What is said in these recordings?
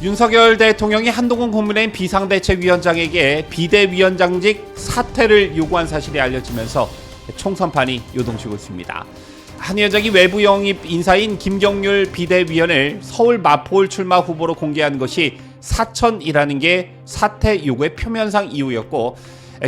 윤석열 대통령이 한동훈 국민의힘 비상대책위원장에게 비대위원장직 사퇴를 요구한 사실이 알려지면서 총선판이 요동치고 있습니다. 한 위원장이 외부 영입 인사인 김경률 비대위원을 서울 마포울 출마 후보로 공개한 것이 사천이라는 게 사퇴 요구의 표면상 이유였고,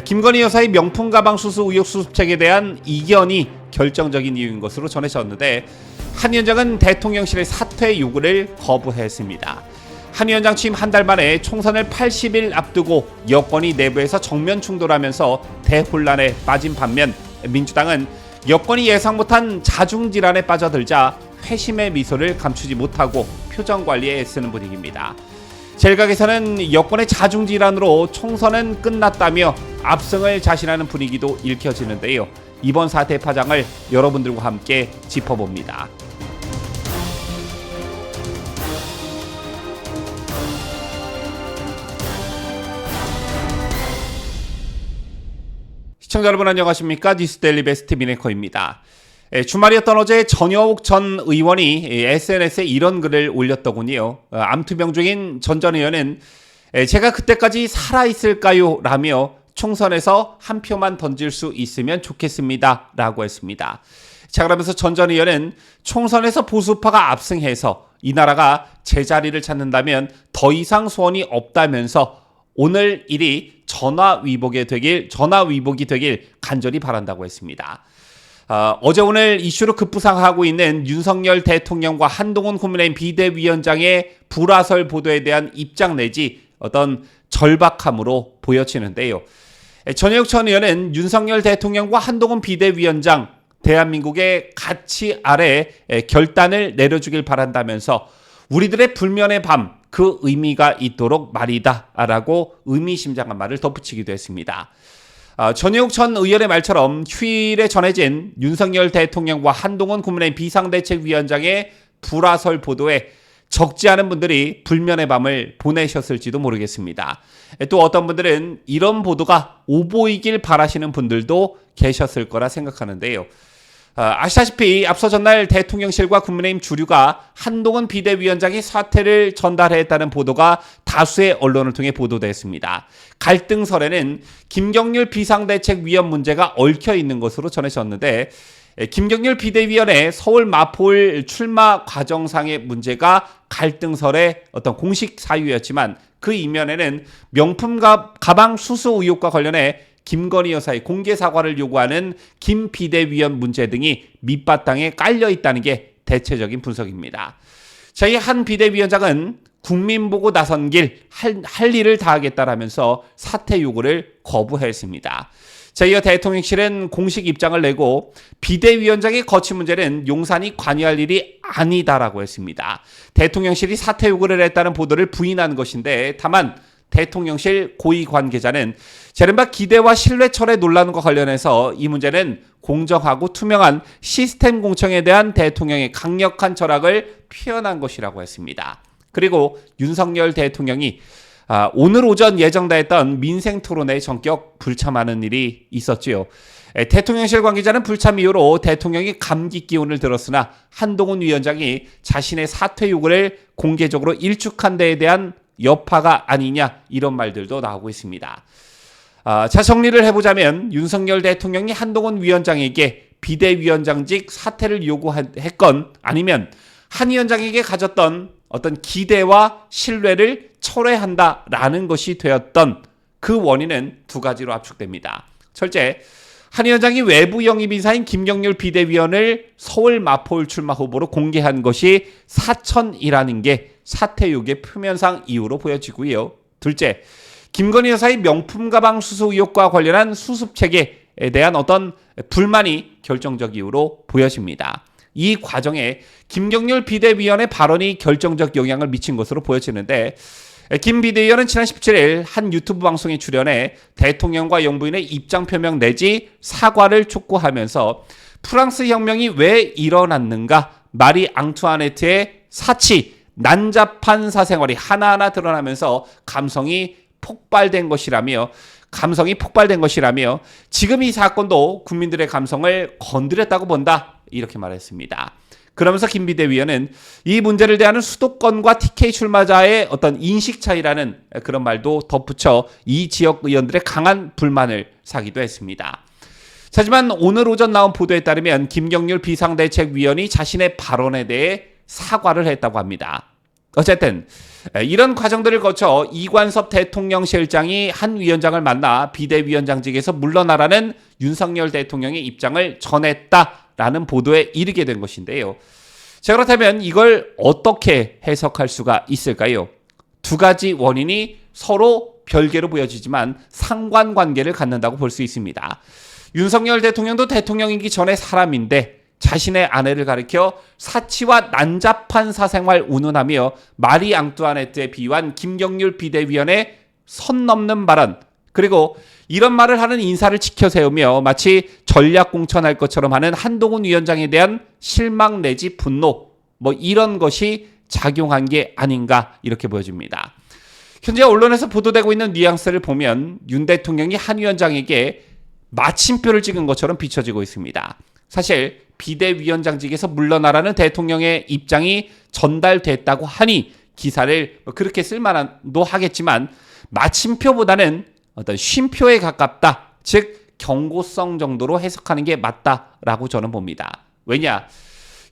김건희 여사의 명품 가방 수수 의혹 수습책에 대한 이견이 결정적인 이유인 것으로 전해졌는데, 한 위원장은 대통령실의 사퇴 요구를 거부했습니다. 한 위원장 취임 한 달 만에 총선을 80일 앞두고 여권이 내부에서 정면 충돌하면서 대혼란에 빠진 반면, 민주당은 여권이 예상 못한 자중질환에 빠져들자 회심의 미소를 감추지 못하고 표정 관리에 애쓰는 분위기입니다. 젤각에서는 여권의 자중질환으로 총선은 끝났다며 압승을 자신하는 분위기도 읽혀지는데요. 이번 사태의 파장을 여러분들과 함께 짚어봅니다. 시청자 여러분 안녕하십니까? 뉴스데일리 베스트 미네커입니다. 주말이었던 어제 전여욱 전 의원이 SNS에 이런 글을 올렸더군요. 암투병 중인 전 의원은 제가 그때까지 살아있을까요? 라며 총선에서 한 표만 던질 수 있으면 좋겠습니다. 라고 했습니다. 자, 그러면서 전 의원은 총선에서 보수파가 압승해서 이 나라가 제자리를 찾는다면 더 이상 소원이 없다면서 오늘 일이 전화위복이 되길 간절히 바란다고 했습니다. 어제 오늘 이슈로 급부상하고 있는 윤석열 대통령과 한동훈 국민의힘 비대위원장의 불화설 보도에 대한 입장 내지 어떤 절박함으로 보여지는데요. 전여욱 전 의원은 윤석열 대통령과 한동훈 비대위원장 대한민국의 가치 아래 결단을 내려주길 바란다면서 우리들의 불면의 밤 그 의미가 있도록 말이다 라고 의미심장한 말을 덧붙이기도 했습니다. 전여욱 전 의원의 말처럼 휴일에 전해진 윤석열 대통령과 한동훈 국민의힘 비상대책위원장의 불화설 보도에 적지 않은 분들이 불면의 밤을 보내셨을지도 모르겠습니다. 또 어떤 분들은 이런 보도가 오보이길 바라시는 분들도 계셨을 거라 생각하는데요. 아시다시피 앞서 전날 대통령실과 국민의힘 주류가 한동훈 비대위원장이 사퇴를 전달했다는 보도가 다수의 언론을 통해 보도됐습니다. 갈등설에는 김경률 비상대책위원 문제가 얽혀 있는 것으로 전해졌는데, 김경률 비대위원의 서울 마포울 출마 과정상의 문제가 갈등설의 어떤 공식 사유였지만 그 이면에는 명품 가방 수수 의혹과 관련해 김건희 여사의 공개 사과를 요구하는 김 비대위원 문제 등이 밑바탕에 깔려 있다는 게 대체적인 분석입니다. 자, 이 한 비대위원장은 국민 보고 나선 길 할 일을 다하겠다라면서 사퇴 요구를 거부했습니다. 자, 이어 대통령실은 공식 입장을 내고 비대위원장의 거취 문제는 용산이 관여할 일이 아니다라고 했습니다. 대통령실이 사퇴 요구를 했다는 보도를 부인한 것인데, 다만 대통령실 고위 관계자는 이른바 기대와 신뢰 철회 논란과 관련해서 이 문제는 공정하고 투명한 시스템 공청에 대한 대통령의 강력한 철학을 표현한 것이라고 했습니다. 그리고 윤석열 대통령이 오늘 오전 예정됐던 민생 토론회에 전격 불참하는 일이 있었지요. 대통령실 관계자는 불참 이후로 대통령이 감기 기운을 들었으나 한동훈 위원장이 자신의 사퇴 요구를 공개적으로 일축한 데에 대한 여파가 아니냐, 이런 말들도 나오고 있습니다. 자, 정리를 해보자면 윤석열 대통령이 한동훈 위원장에게 비대위원장직 사퇴를 요구했건 아니면 한 위원장에게 가졌던 어떤 기대와 신뢰를 철회한다라는 것이 되었던 그 원인은 두 가지로 압축됩니다. 첫째, 한 위원장이 외부 영입 인사인 김경률 비대위원을 서울 마포울 출마 후보로 공개한 것이 사천이라는 게 사퇴 요구의 표면상 이유로 보여지고요. 둘째, 김건희 여사의 명품 가방 수수 의혹과 관련한 수습책에 대한 어떤 불만이 결정적 이유로 보여집니다. 이 과정에 김경률 비대위원의 발언이 결정적 영향을 미친 것으로 보여지는데, 김 비대위원은 지난 17일 한 유튜브 방송에 출연해 대통령과 영부인의 입장 표명 내지 사과를 촉구하면서 프랑스 혁명이 왜 일어났는가, 마리 앙투아네트의 사치, 난잡한 사생활이 하나하나 드러나면서 감성이 폭발된 것이라며 지금 이 사건도 국민들의 감성을 건드렸다고 본다, 이렇게 말했습니다. 그러면서 김 비대위원은 이 문제를 대하는 수도권과 TK 출마자의 어떤 인식 차이라는 그런 말도 덧붙여 이 지역 의원들의 강한 불만을 사기도 했습니다. 하지만 오늘 오전 나온 보도에 따르면 김경률 비상대책위원이 자신의 발언에 대해 사과를 했다고 합니다. 어쨌든 이런 과정들을 거쳐 이관섭 대통령실장이 한 위원장을 만나 비대위원장직에서 물러나라는 윤석열 대통령의 입장을 전했다라는 보도에 이르게 된 것인데요. 자, 그렇다면 이걸 어떻게 해석할 수가 있을까요? 두 가지 원인이 서로 별개로 보여지지만 상관관계를 갖는다고 볼 수 있습니다. 윤석열 대통령도 대통령이기 전에 사람인데 자신의 아내를 가리켜 사치와 난잡한 사생활 운운하며 마리 앙뚜아네트에 비유한 김경률 비대위원의 선 넘는 발언, 그리고 이런 말을 하는 인사를 지켜 세우며 마치 전략 공천할 것처럼 하는 한동훈 위원장에 대한 실망 내지 분노, 이런 것이 작용한 게 아닌가 이렇게 보여집니다. 현재 언론에서 보도되고 있는 뉘앙스를 보면 윤 대통령이 한 위원장에게 마침표를 찍은 것처럼 비춰지고 있습니다. 사실 비대위원장직에서 물러나라는 대통령의 입장이 전달됐다고 하니 기사를 그렇게 쓸만도 하겠지만 마침표보다는 어떤 쉼표에 가깝다, 즉 경고성 정도로 해석하는 게 맞다라고 저는 봅니다. 왜냐?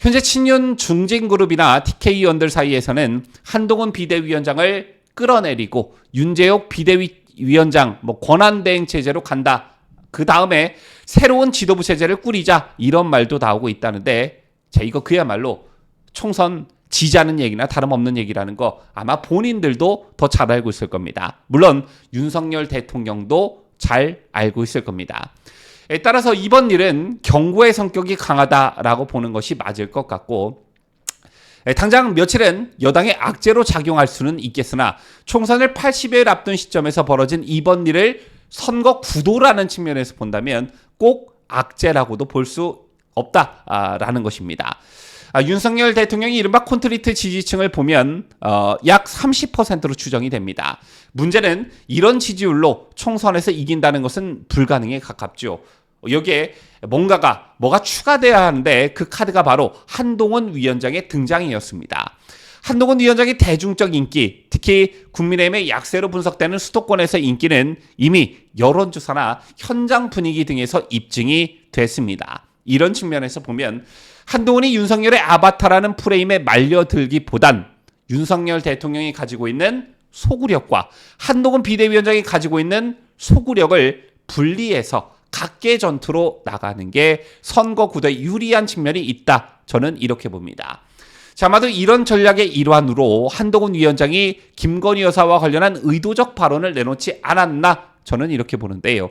현재 친윤 중진그룹이나 TK 의원들 사이에서는 한동훈 비대위원장을 끌어내리고 윤재옥 비대위원장 권한대행 체제로 간다. 그 다음에 새로운 지도부 체제를 꾸리자, 이런 말도 나오고 있다는데, 자, 이거 그야말로 총선 지자는 얘기나 다름없는 얘기라는 거 아마 본인들도 더 잘 알고 있을 겁니다. 물론 윤석열 대통령도 잘 알고 있을 겁니다. 따라서 이번 일은 경고의 성격이 강하다라고 보는 것이 맞을 것 같고, 당장 며칠은 여당의 악재로 작용할 수는 있겠으나 총선을 80여일 앞둔 시점에서 벌어진 이번 일을 선거 구도라는 측면에서 본다면 꼭 악재라고도 볼 수 없다라는 것입니다. 윤석열 대통령이 이른바 콘트리트 지지층을 보면 약 30%로 추정이 됩니다. 문제는 이런 지지율로 총선에서 이긴다는 것은 불가능에 가깝죠. 여기에 뭐가 추가돼야 하는데 그 카드가 바로 한동훈 위원장의 등장이었습니다. 한동훈 위원장의 대중적 인기, 특히 국민의힘의 약세로 분석되는 수도권에서의 인기는 이미 여론조사나 현장 분위기 등에서 입증이 됐습니다. 이런 측면에서 보면 한동훈이 윤석열의 아바타라는 프레임에 말려들기보단 윤석열 대통령이 가지고 있는 소구력과 한동훈 비대위원장이 가지고 있는 소구력을 분리해서 각계 전투로 나가는 게 선거 구도에 유리한 측면이 있다. 저는 이렇게 봅니다. 자, 아마도 이런 전략의 일환으로 한동훈 위원장이 김건희 여사와 관련한 의도적 발언을 내놓지 않았나, 저는 이렇게 보는데요.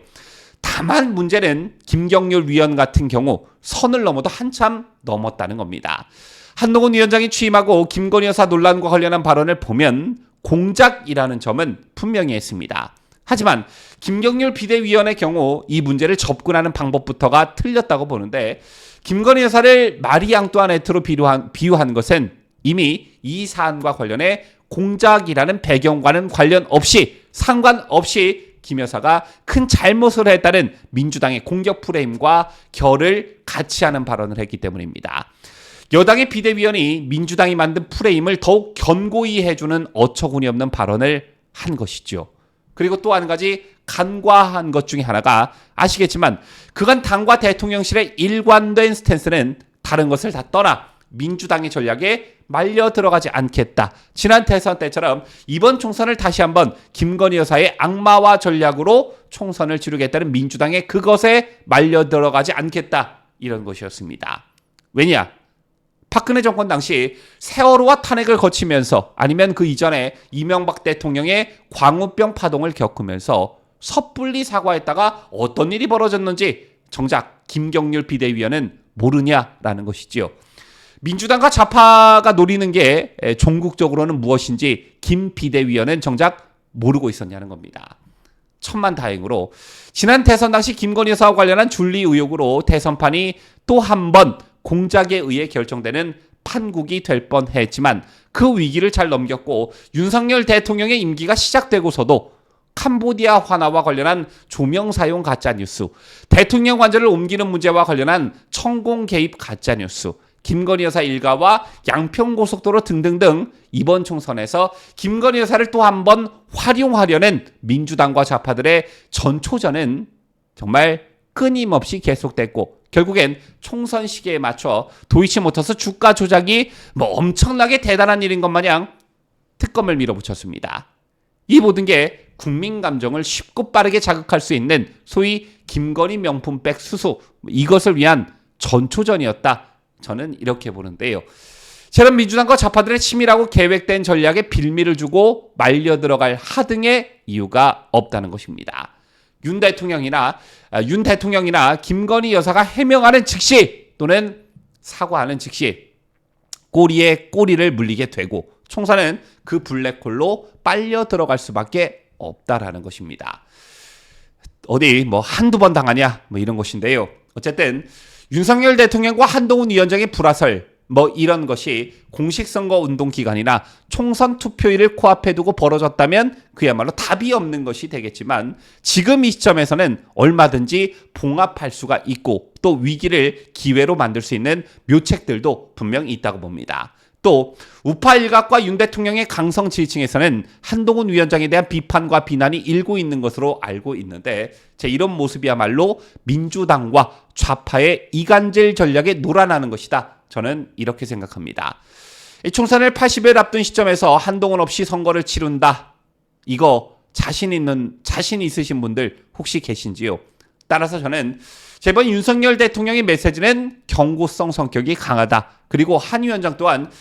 다만 문제는 김경률 위원 같은 경우 선을 넘어도 한참 넘었다는 겁니다. 한동훈 위원장이 취임하고 김건희 여사 논란과 관련한 발언을 보면 공작이라는 점은 분명히 했습니다. 하지만 김경률 비대위원의 경우 이 문제를 접근하는 방법부터가 틀렸다고 보는데, 김건희 여사를 마리 앙뚜아네트로 비유한 것은 이미 이 사안과 관련해 공작이라는 배경과는 상관없이 김 여사가 큰 잘못을 했다는 민주당의 공격 프레임과 결을 같이 하는 발언을 했기 때문입니다. 여당의 비대위원이 민주당이 만든 프레임을 더욱 견고히 해주는 어처구니 없는 발언을 한 것이죠. 그리고 또 한 가지 간과한 것 중에 하나가, 아시겠지만 그간 당과 대통령실의 일관된 스탠스는 다른 것을 다 떠나 민주당의 전략에 말려 들어가지 않겠다. 지난 대선 때처럼 이번 총선을 다시 한번 김건희 여사의 악마화 전략으로 총선을 치르겠다는 민주당의 그것에 말려 들어가지 않겠다. 이런 것이었습니다. 왜냐? 박근혜 정권 당시 세월호와 탄핵을 거치면서, 아니면 그 이전에 이명박 대통령의 광우병 파동을 겪으면서 섣불리 사과했다가 어떤 일이 벌어졌는지 정작 김경률 비대위원은 모르냐라는 것이지요. 민주당과 좌파가 노리는 게 종국적으로는 무엇인지 김 비대위원은 정작 모르고 있었냐는 겁니다. 천만다행으로 지난 대선 당시 김건희 여사와 관련한 줄리 의혹으로 대선판이 또 한 번 공작에 의해 결정되는 판국이 될 뻔했지만 그 위기를 잘 넘겼고, 윤석열 대통령의 임기가 시작되고서도 캄보디아 환화와 관련한 조명 사용 가짜뉴스, 대통령 관절을 옮기는 문제와 관련한 천공 개입 가짜뉴스, 김건희 여사 일가와 양평고속도로 등등등 이번 총선에서 김건희 여사를 또 한 번 활용하려는 민주당과 좌파들의 전초전은 정말 끊임없이 계속됐고 결국엔 총선 시기에 맞춰 도이치모터스 주가 조작이 엄청나게 대단한 일인 것 마냥 특검을 밀어붙였습니다. 이 모든 게 국민 감정을 쉽고 빠르게 자극할 수 있는 소위 김건희 명품백 수수, 이것을 위한 전초전이었다. 저는 이렇게 보는데요. 저런 민주당과 좌파들의 치밀하고 계획된 전략에 빌미를 주고 말려 들어갈 하등의 이유가 없다는 것입니다. 윤 대통령이나 김건희 여사가 해명하는 즉시 또는 사과하는 즉시 꼬리에 꼬리를 물리게 되고 총선은 그 블랙홀로 빨려 들어갈 수밖에 없다라는 것입니다. 어디 한두 번 당하냐 이런 것인데요. 어쨌든 윤석열 대통령과 한동훈 위원장의 불화설 이런 것이 공식 선거 운동 기간이나 총선 투표일을 코앞에 두고 벌어졌다면 그야말로 답이 없는 것이 되겠지만 지금 이 시점에서는 얼마든지 봉합할 수가 있고 또 위기를 기회로 만들 수 있는 묘책들도 분명 있다고 봅니다. 또 우파 일각과 윤 대통령의 강성 지지층에서는 한동훈 위원장에 대한 비판과 비난이 일고 있는 것으로 알고 있는데 이런 모습이야말로 민주당과 좌파의 이간질 전략에 놀아나는 것이다. 저는 이렇게 생각합니다. 총선을 80일 앞둔 시점에서 한동훈 없이 선거를 치른다. 이거 자신 있으신 분들 혹시 계신지요? 따라서 저는 이번 윤석열 대통령의 메시지는 경고성 성격이 강하다. 그리고 한 위원장 또한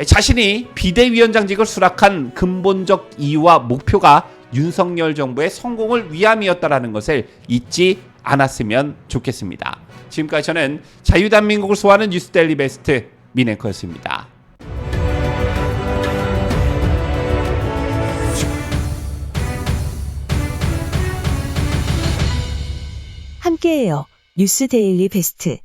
자신이 비대위원장직을 수락한 근본적 이유와 목표가 윤석열 정부의 성공을 위함이었다라는 것을 잊지 않았으면 좋겠습니다. 지금까지 저는 자유대한민국을 소화하는 뉴스데일리 베스트 민앵커였습니다. 함께해요. 뉴스데일리 베스트.